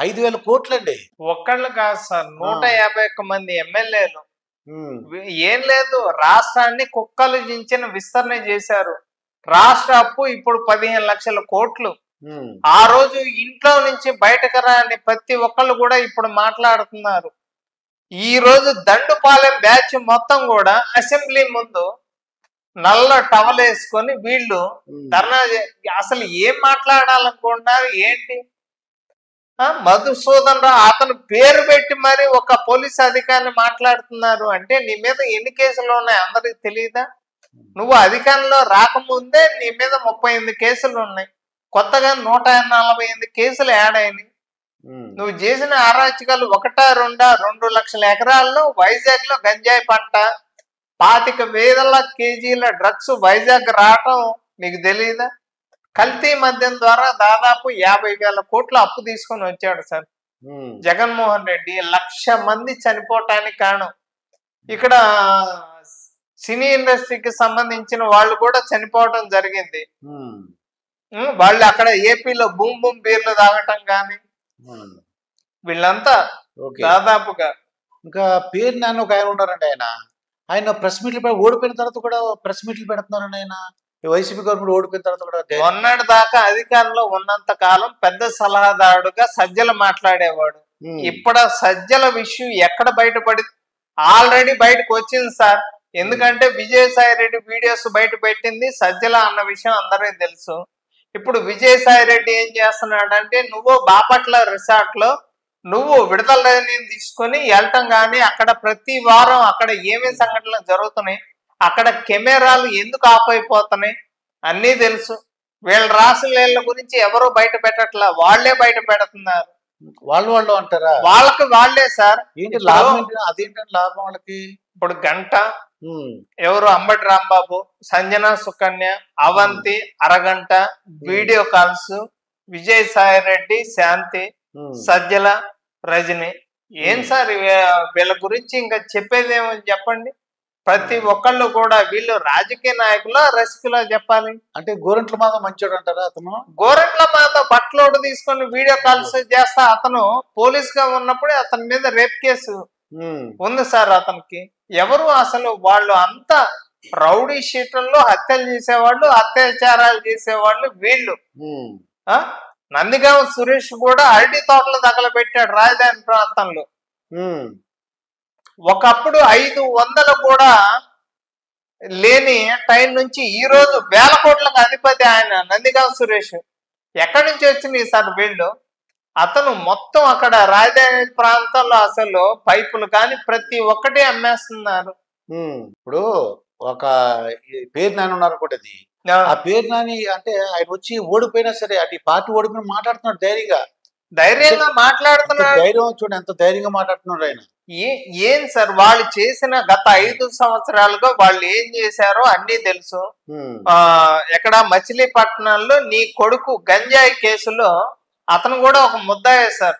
5,000 కోట్లండి. ఒక్కళ్ళు కాదు సార్, 151 మంది ఎమ్మెల్యేలు. ఏం లేదు, రాష్ట్రాన్ని కుక్కలు జించిన విస్తరణ చేశారు. రాష్ట్ర అప్పు ఇప్పుడు 15 లక్షల కోట్లు. ఆ రోజు ఇంట్లో నుంచి బయటకు రాని ప్రతి ఒక్కళ్ళు కూడా ఇప్పుడు మాట్లాడుతున్నారు. ఈ రోజు దండుపాలెం బ్యాచ్ మొత్తం కూడా అసెంబ్లీ ముందు నల్ల టవల్ వేసుకొని వీళ్ళు ధర్నా అసలు ఏం మాట్లాడాలనుకుంటున్నారు ఏంటి? మధుసూదన్ రావు అతను పేరు పెట్టి మరి ఒక పోలీస్ అధికారిని మాట్లాడుతున్నారు అంటే నీ మీద ఎన్ని కేసులు ఉన్నాయి అందరికి తెలియదా? నువ్వు అధికారంలో రాకముందే నీ మీద 38 కేసులు ఉన్నాయి, కొత్తగా 148 కేసులు యాడ్ అయినాయి. నువ్వు చేసిన అరాచకాలు 1-2 లక్షల ఎకరాల్లో వైజాగ్ లో గంజాయి పంట, 25,000 కేజీల డ్రగ్స్ వైజాగ్ రావటం నీకు తెలియదా? కల్తీ మద్యం ద్వారా దాదాపు 50,000 కోట్ల అప్పు తీసుకొని వచ్చాడు సార్ జగన్మోహన్ రెడ్డి. 1,00,000 మంది చనిపోవటానికి కారణం. ఇక్కడ సినీ ఇండస్ట్రీకి సంబంధించిన వాళ్ళు కూడా చనిపోవటం జరిగింది. వాళ్ళు అక్కడ ఏపీలో బూమ్ బూమ్ బీర్లు తాగటం కానీ వీళ్ళంతా దాదాపుగా. ఇంకా పేరు నాన్న ఒక ఆయన ఉన్నారండి, ఆయన ప్రెస్ మీట్లు ఓడిపోయిన తర్వాత కూడా ప్రెస్ మీట్లు పెడుతున్నారండి. ఆయన వైసీపీ గవర్నమెంట్ ఓడిపోయిన తర్వాత కూడా మొన్నటి దాకా అధికారంలో ఉన్నంత కాలం పెద్ద సలహాదారుడుగా సజ్జల మాట్లాడేవాడు. ఇప్పుడు సజ్జల విషయం ఎక్కడ బయటపడి ఆల్రెడీ బయటకు వచ్చింది సార్. ఎందుకంటే విజయసాయి రెడ్డి వీడియోస్ బయట పెట్టింది సజ్జల అన్న విషయం అందరికీ తెలుసు. ఇప్పుడు విజయసాయి రెడ్డి ఏం చేస్తున్నాడంటే, నువ్వు బాపట్ల రిసార్ట్ లో నువ్వు విడుదల రజనీని తీసుకొని వెళ్ళటం కానీ అక్కడ ప్రతి వారం అక్కడ ఏమేమి సంఘటనలు జరుగుతున్నాయి, అక్కడ కెమెరాలు ఎందుకు ఆఫ్ అయిపోతున్నాయి అన్నీ తెలుసు. వీళ్ళ రాసుల గురించి ఎవరు బయట పెట్టట్లా, వాళ్లే బయట పెడుతున్నారు. వాళ్ళు అంటారా? వాళ్ళకి వాళ్లే సార్. ఏంటి లాభం? అదేంటంటే లాభం వాళ్ళకి. ఇప్పుడు గంట ఎవరు అంబటి రాంబాబు, సంజన సుకన్య, అవంతి అరగంట వీడియో కాల్స్, విజయసాయి రెడ్డి, శాంతి, సజ్జల, రజని. ఏం సార్ వీళ్ళ గురించి ఇంకా చెప్పేదేమని చెప్పండి? ప్రతి ఒక్కళ్ళు కూడా వీళ్ళు రాజకీయ నాయకుల రసికులా చెప్పాలి. అంటే గోరంట్ల మాధవ్ మంచోడు అంటారా? అతను గోరంట్ల మాధవ్ బట్టలోడు తీసుకొని వీడియో కాల్స్ చేస్తా అతను పోలీస్ గా ఉన్నప్పుడే అతని మీద రేప్ కేసు ఉంది సార్. అతనికి ఎవరు అసలు వాళ్ళు అంతా రౌడీ షీటర్లో హత్యలు చేసేవాళ్ళు, అత్యాచారాలు చేసేవాళ్ళు వీళ్ళు. నందిగామ సురేష్ కూడా అరటి తోటలు తగలబెట్టాడు రాజధాని ప్రాంతంలో. ఒకప్పుడు 500 కూడా లేని టైం నుంచి ఈ రోజు 1000 కోట్లకు అధిపతి ఆయన నందిగామ సురేష్. ఎక్కడి నుంచి వచ్చింది సార్ వీళ్ళు? అతను మొత్తం అక్కడ రాజధాని ప్రాంతంలో అసలు పైపులు కానీ ప్రతి ఒక్కటి అమ్మేస్తున్నారు. ఇప్పుడు ఒక పేరు నాని ఉన్నారు అనుకోండి, ఆ పేరు నాని అంటే ఆయన వచ్చి ఓడిపోయినా సరే అటు పార్టీ ఓడిపోయిన మాట్లాడుతున్నాడు ధైర్యంగా మాట్లాడుతున్నాడు. ధైర్యం చూడండి ఎంత ధైర్యంగా మాట్లాడుతున్నాడు ఆయన. ఏం సార్ వాళ్ళు చేసిన గత 5 సంవత్సరాలుగా వాళ్ళు ఏం చేశారో అన్నీ తెలుసు. ఎక్కడ మచిలీపట్నంలో నీ కొడుకు గంజాయి కేసులో అతను కూడా ఒక ముద్దాయే సార్.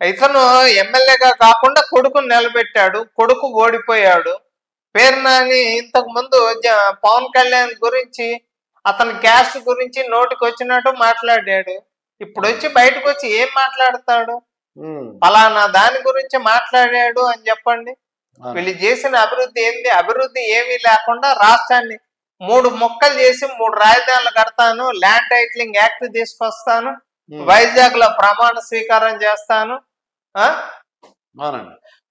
ఇతను ఎమ్మెల్యేగా కాకుండా కొడుకుని నిలబెట్టాడు, కొడుకు ఓడిపోయాడు. పేరు నాని ఇంతకు ముందు పవన్ కళ్యాణ్ గురించి అతని క్యాస్ట్ గురించి నోటికి వచ్చినట్టు మాట్లాడాడు. ఇప్పుడు వచ్చి బయటకు వచ్చి ఏం మాట్లాడతాడు? ఫలానా దాని గురించి మాట్లాడాడు అని చెప్పండి. వీళ్ళు చేసిన అభివృద్ధి ఏంది? అభివృద్ధి ఏమీ లేకుండా రాష్ట్రాన్ని 3 ముక్కలు చేసి 3 రాజధానులు కడతాను, ల్యాండ్ టైటిలింగ్ యాక్ట్ తీసుకొస్తాను, వైజాగ్ లో ప్రమాణ స్వీకారం చేస్తాను,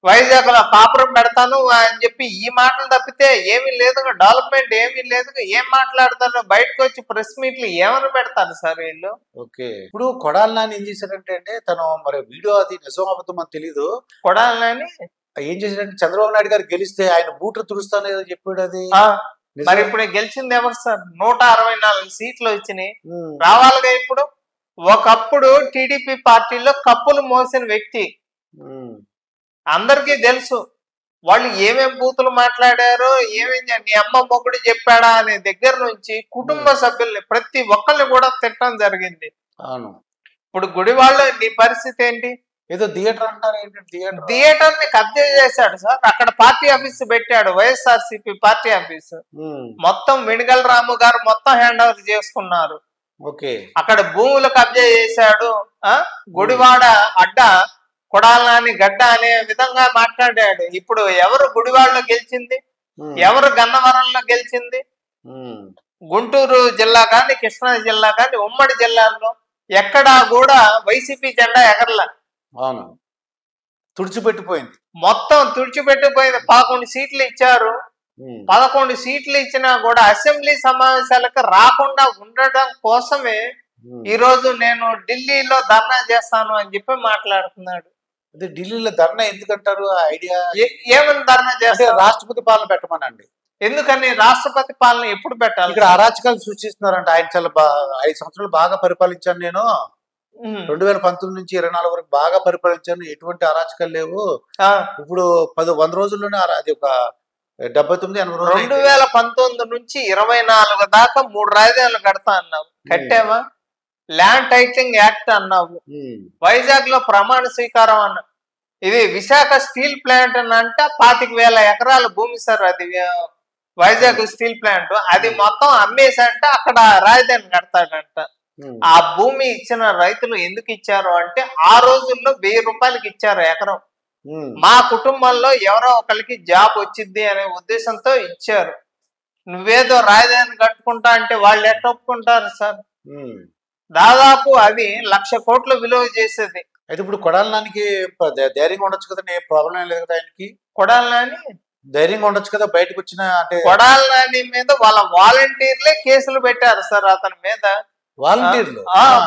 వైజాగ్ లో కాపురం పెడతాను అని చెప్పి ఈ మాటలు తప్పితే ఏమీ లేదు. డెవలప్మెంట్ ఏమీ లేదు. ఏం మాట్లాడతారు? బయటకు వచ్చి ప్రెస్ మీట్లు ఏమని పెడతారు సార్ వీళ్ళు? ఓకే, ఇప్పుడు కొడాలి నాని ఏం చేశారంటే తను మరి వీడియో అది నిజం అబద్ధం అని తెలీదు. కొడాలి నాని ఏం చేశారంటే చంద్రబాబు నాయుడు గారు గెలిస్తే ఆయన బూట్లు తుడుస్తాను ఏదో చెప్పాడు. అది మరి ఇప్పుడు గెలిచింది ఎవరు సార్? 164 సీట్లు వచ్చినాయి, రావాలిగా. ఇప్పుడు ఒకప్పుడు టీడీపీ పార్టీలో కప్పులు మోసిన వ్యక్తి అందరికీ తెలుసు. వాళ్ళు ఏమేం బూతులు మాట్లాడారో, ఏమేం నీ అమ్మ మొగుడు చెప్పాడా అనే దగ్గర నుంచి కుటుంబ సభ్యుల్ని ప్రతి ఒక్కరిని కూడా తిట్టడం జరిగింది. ఇప్పుడు గుడివాడలో నీ పరిస్థితి ఏంటి? ఏదో థియేటర్ అంటారు, థియేటర్ ని కబ్జా చేశాడు సార్. అక్కడ పార్టీ ఆఫీస్ పెట్టాడు, వైఎస్ఆర్సీపీ పార్టీ ఆఫీస్. మొత్తం వినిగల్ రాము గారు మొత్తం హ్యాండ్ ఓవర్ చేసుకున్నారు. ఓకే. అక్కడ భూములు కబ్జా చేశాడు, గుడివాడ అడ్డ కొడాల నాని గడ్డ అనే విధంగా మాట్లాడాడు. ఇప్పుడు ఎవరు గుడివాడలో గెలిచింది, ఎవరు గన్నవరంలో గెలిచింది? గుంటూరు జిల్లా కానీ కృష్ణా జిల్లా కానీ ఉమ్మడి జిల్లాల్లో ఎక్కడా కూడా వైసీపీ జెండా ఎగరల. అవును, తుడిచిపెట్టిపోయింది, మొత్తం తుడిచిపెట్టిపోయింది. 11 సీట్లు ఇచ్చారు. 11 సీట్లు ఇచ్చినా కూడా అసెంబ్లీ సమావేశాలకు రాకుండా ఉండడం కోసమే ఈ రోజు నేను ఢిల్లీలో ధర్నా చేస్తాను అని చెప్పి మాట్లాడుతున్నాడు. అదే ఢిల్లీలో ధర్నా ఎందుకంటారు? ఐడియా ఏమని ధర్నా చేస్తారు? రాష్ట్రపతి పాలన పెట్టమనండి. ఎందుకని రాష్ట్రపతి పాలన ఎప్పుడు పెట్టాలి? ఇక్కడ అరాచకాలు సృష్టిస్తున్నారంట. ఆయన చాలా 5 సంవత్సరాలు బాగా పరిపాలించాను నేను, 2019 నుంచి 24 వరకు బాగా పరిపాలించాను, ఎటువంటి అరాచకాలు లేవు. ఇప్పుడు 100 రోజుల్లోనే అది ఒక 79-80 రోజులు. 2019 నుంచి 24 దాకా 3 రాజధానులు కడతా అన్నావు, కట్టావా? ల్యాండ్ టైటిలింగ్ యాక్ట్ అన్నావు, వైజాగ్ లో ప్రమాణ స్వీకారం అన్నా. ఇది విశాఖ స్టీల్ ప్లాంట్ అంటే 25,000 ఎకరాల భూమి సార్, అది వైజాగ్ స్టీల్ ప్లాంట్. అది మొత్తం అమ్మేసంటే అక్కడ రాజధాని కడతాడంట. ఆ భూమి ఇచ్చిన రైతులు ఎందుకు ఇచ్చారు అంటే ఆ రోజుల్లో 1000 రూపాయలకి ఇచ్చారు ఎకరం. మా కుటుంబంలో ఎవరో ఒకరికి జాబ్ వచ్చింది అనే ఉద్దేశంతో ఇచ్చారు. నువ్వేదో రాజధాని కట్టుకుంటా అంటే వాళ్ళు ఎట్ట ఒప్పుకుంటారు సార్? దాదాపు అది 1,00,000 కోట్లు విలువ చేసేది. అయితే ఇప్పుడు కొడాల నానికి ధైర్యంగా ఉండొచ్చు కదా, ఏ ప్రాబ్లం ఏం లేదు కదా ఆయనకి. కొడాల నాని ధైర్యంగా ఉండొచ్చు కదా, బయటకు వచ్చిన అంటే. కొడాల నాని మీద వాళ్ళ వాలంటీర్లే కేసులు పెట్టారు సార్. అతని మీద వాలంటీర్లు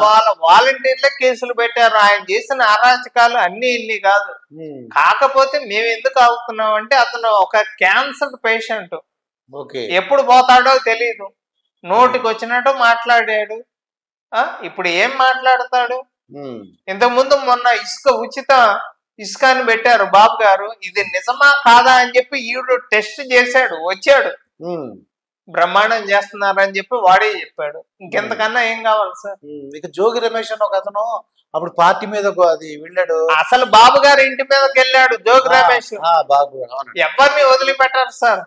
వాళ్ళ వాలంటీర్లే కేసులు పెట్టారు. ఆయన చేసిన అరాచకాలు అన్ని ఇన్ని కాదు. కాకపోతే మేము ఎందుకు ఆగుతున్నాం అంటే అతను ఒక క్యాన్సర్ పేషెంట్, ఎప్పుడు పోతాడో తెలియదు. నోటికి వచ్చినట్టు మాట్లాడాడు. ఇప్పుడు ఏం మాట్లాడతాడు? ఇంతకుముందు మొన్న ఉచిత ఇసుక అని పెట్టారు బాబు గారు, ఇది నిజమా కాదా అని చెప్పి ఈవిడ టెస్ట్ చేశాడు, వచ్చాడు. బ్రహ్మాండం చేస్తున్నారని చెప్పి వాడే చెప్పాడు. ఇంకెంతకన్నా ఏం కావాలి సార్? ఇక జోగి రమేష్ అని ఒక అతను అప్పుడు పార్టీ మీద అది వెళ్ళాడు, అసలు బాబు గారి ఇంటి మీదకి వెళ్ళాడు జోగి రమేష్. ఎవరిని వదిలిపెట్టారు సార్?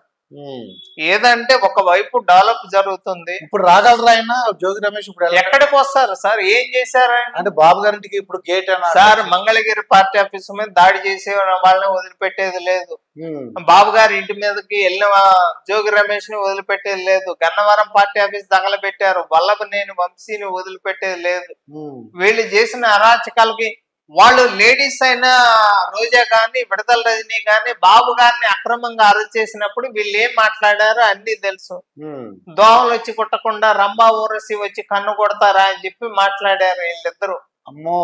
ఏదంటే ఒకవైపు డెవలప్ జరుగుతుంది. ఇప్పుడు రాగలరా ఆయన జోగి రమేష్? ఇప్పుడు ఎక్కడికి వస్తారు సార్? ఏం చేశారు అంటే బాబు గారింటికి ఇప్పుడు gate sir, Mangalagiri party office మీద దాడి చేసే వాళ్ళని వదిలిపెట్టేది లేదు. బాబు గారి ఇంటి మీదకి వెళ్ళిన జోగి రమేష్ ని వదిలిపెట్టేది లేదు. గన్నవరం పార్టీ ఆఫీస్ తగలబెట్టారు, వల్లభనేని వంశీని వదిలిపెట్టేది లేదు. వీళ్ళు చేసిన అరాచకాలకి వాళ్ళు లేడీస్ అయినా రోజా గాని విడతల రజనీ గాని బాబు గారిని అక్రమంగా అరెస్ట్ చేసినప్పుడు వీళ్ళు ఏం మాట్లాడారో అన్ని తెలుసు. దోమలు వచ్చి కుట్టకుండా రంభా ఊరసి వచ్చి కన్ను కొడతారా అని చెప్పి మాట్లాడారు వీళ్ళిద్దరు. అమ్మో,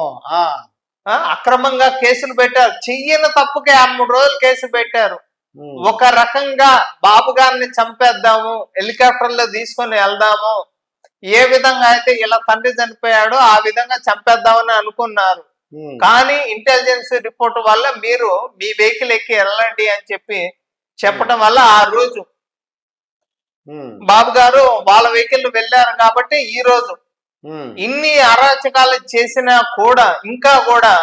అక్రమంగా కేసులు పెట్టారు. చెయ్యని తప్పుకే 3 రోజులు కేసు పెట్టారు. ఒక రకంగా బాబు గారిని చంపేద్దాము, హెలికాప్టర్ లో తీసుకొని వెళ్దాము, ఏ విధంగా అయితే ఇలా తండ్రి చనిపోయాడో ఆ విధంగా చంపేద్దామని అనుకున్నారు. కానీ ఇంటెలిజెన్స్ రిపోర్ట్ వల్ల మీరు మీ వెహికల్ ఎక్కి వెళ్ళండి అని చెప్పి చెప్పడం వల్ల ఆ రోజు బాబు గారు వాళ్ళ వెహికల్ వెళ్ళారు. కాబట్టి ఈ రోజు ఇన్ని అరాచకాలు చేసినా కూడా ఇంకా కూడా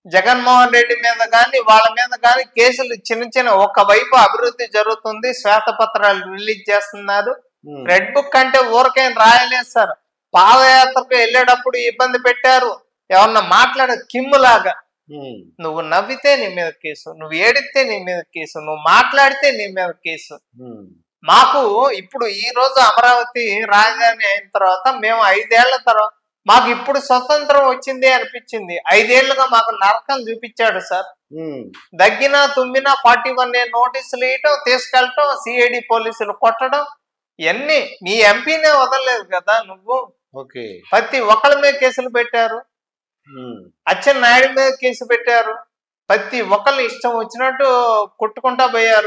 జగన్మోహన్ రెడ్డి మీద కానీ వాళ్ళ మీద కానీ కేసులు చిన్న ఒకవైపు అభివృద్ధి జరుగుతుంది, శ్వేతపత్రాలు రిలీజ్ చేస్తున్నారు. రెడ్ బుక్ అంటే ఊరికేం రాయలేదు సార్. పాదయాత్రకు వెళ్ళేటప్పుడు ఇబ్బంది పెట్టారు. ఎవరన్నా కిమ్ములాగా నువ్వు నవ్వితే నీ మీద కేసు, నువ్వు ఏడితే నీ మీద కేసు, నువ్వు మాట్లాడితే నీ మీద కేసు. మాకు ఇప్పుడు ఈ రోజు అమరావతి రాజధాని అయిన తర్వాత మేము 5 ఏళ్ల తర్వాత మాకు ఇప్పుడు స్వతంత్రం వచ్చింది అనిపించింది. 5 ఏళ్లుగా మాకు నరకం చూపించాడు సార్. దగ్గినా తుమ్మినా 41A నోటీసులు ఇవ్వటం, తీసుకెళ్ళటం, సిఐడి పోలీసులు కొట్టడం, ఇవన్నీ మీ ఎంపీనే వదలలేదు కదా నువ్వు. ప్రతి ఒక్కళ్ళ మీద కేసులు పెట్టారు. అచ్చెన్నాయుడు మీద కేసు పెట్టారు. ప్రతి ఒక్కళ్ళు ఇష్టం వచ్చినట్టు కొట్టుకుంటా పోయారు.